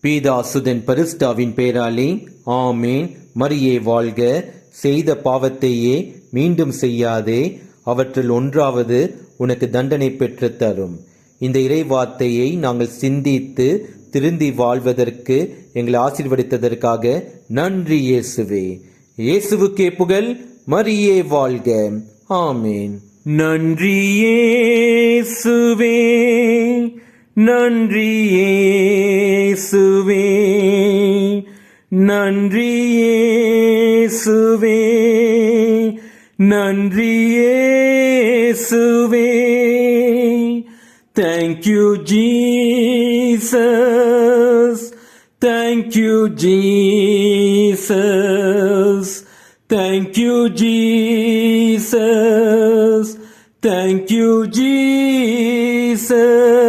பீதாசுதன் பரிசுத்தாவின் பெயராலே ஆமேன். மரியே வாழ்க. செய்த பாவத்தையே மீண்டும் செய்யாதே, அவற்றில் ஒன்றாவது உனக்கு தண்டனை பெற்று தரும். இந்த இறைவார்த்தையை நாங்கள் சிந்தித்து திருந்தி வாழ்வதற்கு எங்களை ஆசீர்வதித்ததற்காக நன்றி இயேசுவே. இயேசுவுக்கே புகழ். மரியே வாழ்க. ஆமேன். நன்றி இயேசுவே, நன்றி இயேசுவே, நன்றி இயேசுவே, நன்றி இயேசுவே. Thank you Jesus, thank you Jesus, thank you Jesus, thank you Jesus.